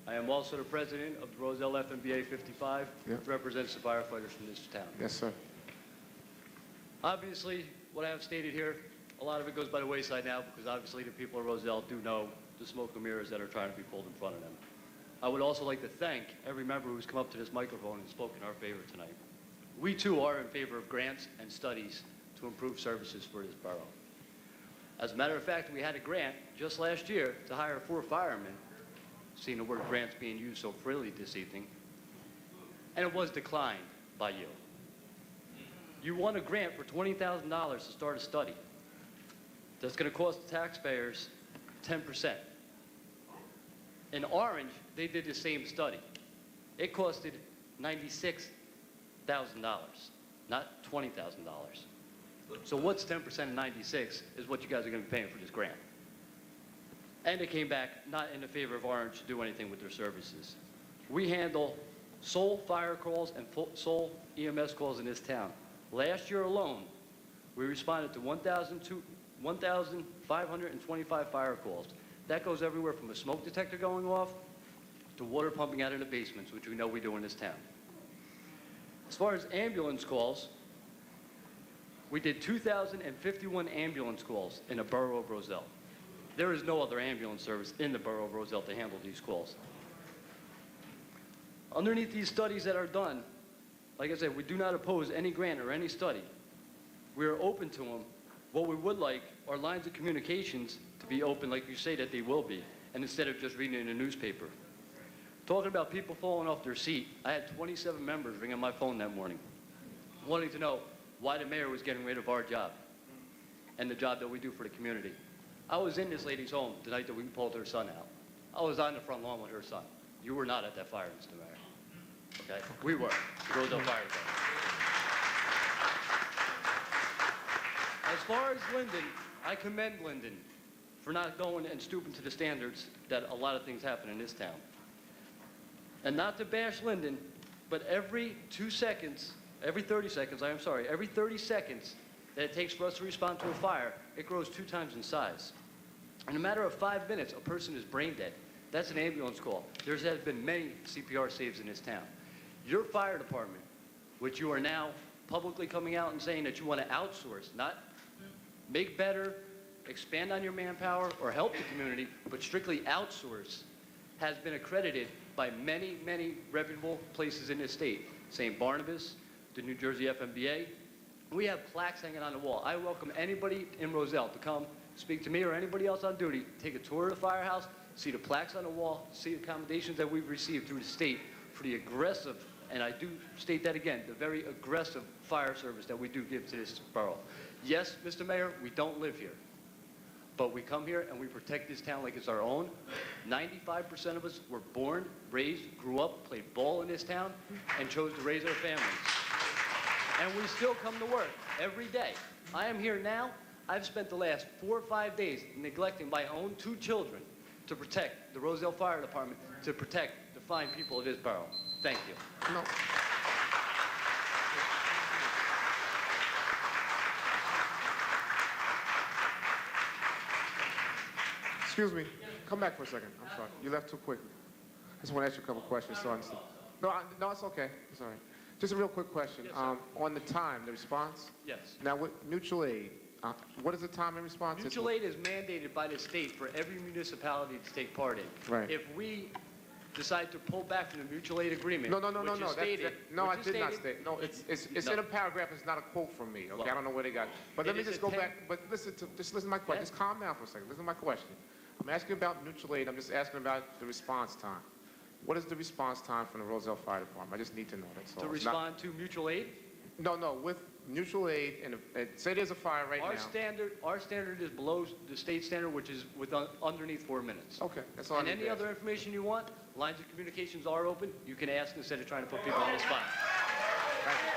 I am also the president of the Roselle FMBA 55, Yeah. which represents the firefighters from this town. Yes, sir. Obviously, what I have stated here, a lot of it goes by the wayside now because obviously the people of Roselle do know the smoke and mirrors that are trying to be pulled in front of them. I would also like to thank every member who's come up to this microphone and spoke in our favor tonight. We too are in favor of grants and studies to improve services for this borough. As a matter of fact, we had a grant just last year to hire 4 firemen, seeing the word grants being used so freely this evening, and it was declined by you. You won a grant for $20,000 to start a study that's going to cost the taxpayers 10%. In Orange, they did the same study. It costed $96,000, not $20,000. So what's 10% of 96 is what you guys are going to be paying for this grant. And it came back not in the favor of Orange to do anything with their services. We handle sole fire calls and sole EMS calls in this town. Last year alone, we responded to 1,525 fire calls. That goes everywhere from a smoke detector going off to water pumping out of the basements, which we know we do in this town. As far as ambulance calls, we did 2,051 ambulance calls in the borough of Roselle. There is no other ambulance service in the borough of Roselle to handle these calls. Underneath these studies that are done, like I said, we do not oppose any grant or any study. We are open to them. What we would like are lines of communications to be open like you say that they will be, and instead of just reading it in a newspaper. Talking about people falling off their seat, I had 27 members ringing my phone that morning, wanting to know why the mayor was getting rid of our job and the job that we do for the community. I was in this lady's home the night that we pulled her son out. I was on the front lawn with her son. You were not at that fire, Mr. Mayor. Okay? We were. The Roselle Fire Department. As far as Linden, I commend Linden for not going and stooping to the standards that a lot of things happen in this town. And not to bash Linden, but every 30 seconds that it takes for us to respond to a fire, it grows 2 times in size. In a matter of 5 minutes, a person is brain dead. That's an ambulance call. There has been many CPR saves in this town. Your fire department, which you are now publicly coming out and saying that you want to outsource, not make better, expand on your manpower, or help the community, but strictly outsource, has been accredited by many, many reputable places in this state. St. Barnabas, the New Jersey FMBA. We have plaques hanging on the wall. I welcome anybody in Roselle to come speak to me or anybody else on duty, take a tour of the firehouse, see the plaques on the wall, see the accommodations that we've received through the state for the aggressive, and I do state that again, the very aggressive fire service that we do give to this borough. Yes, Mr. Mayor, we don't live here, but we come here and we protect this town like it's our own. 95% of us were born, raised, grew up, played ball in this town, and chose to raise our families. And we still come to work every day. I am here now. I've spent the last 4 or 5 days neglecting my own 2 children to protect the Roselle Fire Department, to protect the fine people of this borough. Thank you. No. Excuse me. Come back for a second. I'm sorry. You left too quickly. I just want to ask you a couple questions. So no, it's okay. It's all right. Just a real quick question. Yes, on the time, the response? Yes. Now, with mutual aid, what is the time in response? Mutual aid is mandated by the state for every municipality to take part in. Right. If we decide to pull back from the mutual aid agreement, No, I did not state. No, it's No. in a paragraph. It's not a quote from me. Okay, Well, I don't know where they got it. But let it me is just a go 10 back. But listen to my question. Yes. Just calm down for a second. Listen to my question. I'm asking about mutual aid. I'm just asking about the response time. What is the response time from the Roselle Fire Department? I just need to know. That's all. to respond to mutual aid. No, with mutual aid, and say there's a fire right Our now. standard is below the state standard, which is underneath 4 minutes. Okay, that's all I And need any to ask. other information you want, lines of communications are open. You can ask instead of trying to put people on the spot. Thank you.